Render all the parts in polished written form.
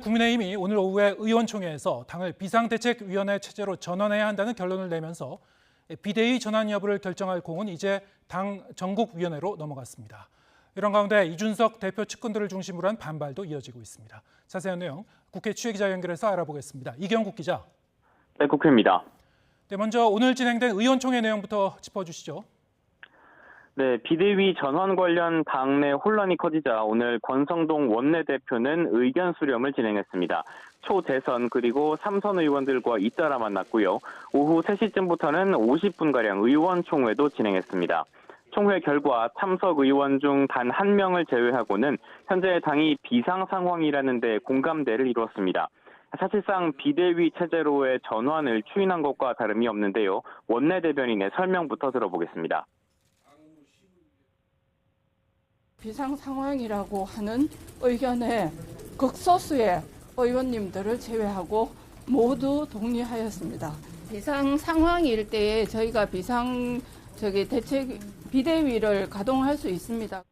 국민의힘이 오늘 오후에 의원총회에서 당을 비상대책위원회 체제로 전환해야 한다는 결론을 내면서 비대위 전환 여부를 결정할 공은 이제 당 전국위원회로 넘어갔습니다. 이런 가운데 이준석 대표 측근들을 중심으로 한 반발도 이어지고 있습니다. 자세한 내용 국회 취재기자 연결해서 알아보겠습니다. 이경국 기자. 네, 국회입니다. 네, 먼저 오늘 진행된 의원총회 내용부터 짚어주시죠. 네, 비대위 전환 관련 당내 혼란이 커지자 오늘 권성동 원내대표는 의견 수렴을 진행했습니다. 초대선 그리고 3선 의원들과 잇따라 만났고요. 오후 3시쯤부터는 50분가량 의원총회도 진행했습니다. 총회 결과 참석 의원 중 단 한 명을 제외하고는 현재 당이 비상 상황이라는 데 공감대를 이루었습니다. 사실상 비대위 체제로의 전환을 추인한 것과 다름이 없는데요. 원내대변인의 설명부터 들어보겠습니다. 비상 상황이라고 하는 의견에 극소수의 의원님들을 제외하고 모두 동의하였습니다. 비상 상황일 때에 저희가 대책 비대위를 가동할 수 있습니다.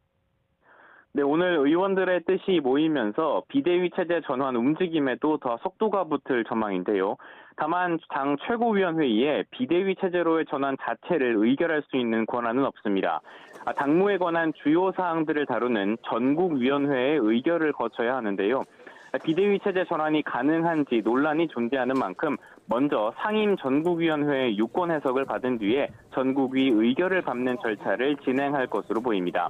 네, 오늘 의원들의 뜻이 모이면서 비대위 체제 전환 움직임에도 더 속도가 붙을 전망인데요. 다만 당 최고위원회의에 비대위 체제로의 전환 자체를 의결할 수 있는 권한은 없습니다. 당무에 관한 주요 사항들을 다루는 전국위원회의 의결을 거쳐야 하는데요. 비대위 체제 전환이 가능한지 논란이 존재하는 만큼 먼저 상임 전국위원회의 유권 해석을 받은 뒤에 전국위 의결을 밟는 절차를 진행할 것으로 보입니다.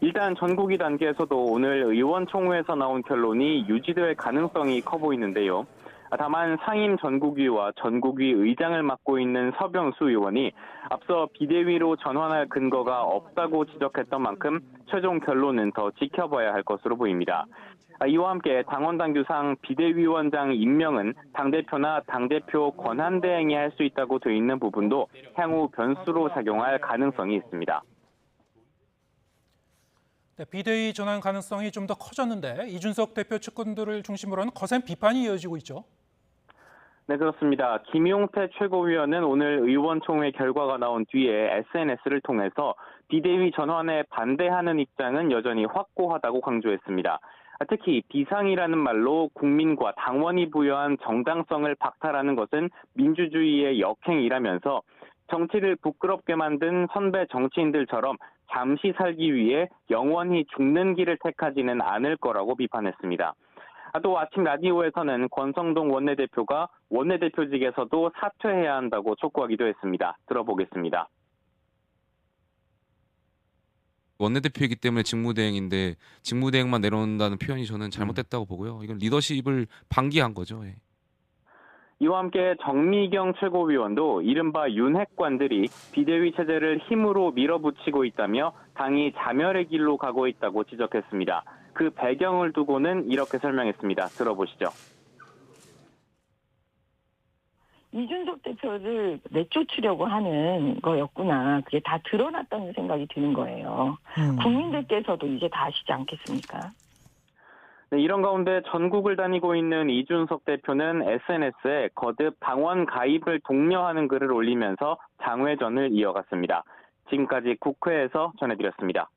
일단 전국위 단계에서도 오늘 의원총회에서 나온 결론이 유지될 가능성이 커 보이는데요. 다만 상임 전국위와 전국위 의장을 맡고 있는 서병수 의원이 앞서 비대위로 전환할 근거가 없다고 지적했던 만큼 최종 결론은 더 지켜봐야 할 것으로 보입니다. 이와 함께 당원당규상 비대위원장 임명은 당대표나 당대표 권한대행이 할 수 있다고 돼 있는 부분도 향후 변수로 작용할 가능성이 있습니다. 네, 비대위 전환 가능성이 좀 더 커졌는데 이준석 대표 측근들을 중심으로 하는 거센 비판이 이어지고 있죠. 네, 그렇습니다. 김용태 최고위원은 오늘 의원총회 결과가 나온 뒤에 SNS를 통해서 비대위 전환에 반대하는 입장은 여전히 확고하다고 강조했습니다. 특히 비상이라는 말로 국민과 당원이 부여한 정당성을 박탈하는 것은 민주주의의 역행이라면서 정치를 부끄럽게 만든 선배 정치인들처럼 잠시 살기 위해 영원히 죽는 길을 택하지는 않을 거라고 비판했습니다. 또 아침 라디오에서는 권성동 원내대표가 원내대표직에서도 사퇴해야 한다고 촉구하기도 했습니다. 들어보겠습니다. 원내대표이기 때문에 직무대행인데 직무대행만 내려온다는 표현이 저는 잘못됐다고 보고요. 이건 리더십을 방기한 거죠. 예. 이와 함께 정미경 최고위원도 이른바 윤핵관들이 비대위 체제를 힘으로 밀어붙이고 있다며 당이 자멸의 길로 가고 있다고 지적했습니다. 그 배경을 두고는 이렇게 설명했습니다. 들어보시죠. 이준석 대표를 내쫓으려고 하는 거였구나. 그게 다 드러났다는 생각이 드는 거예요. 국민들께서도 이제 다 아시지 않겠습니까? 네, 이런 가운데 전국을 다니고 있는 이준석 대표는 SNS에 거듭 당원 가입을 독려하는 글을 올리면서 장외전을 이어갔습니다. 지금까지 국회에서 전해드렸습니다.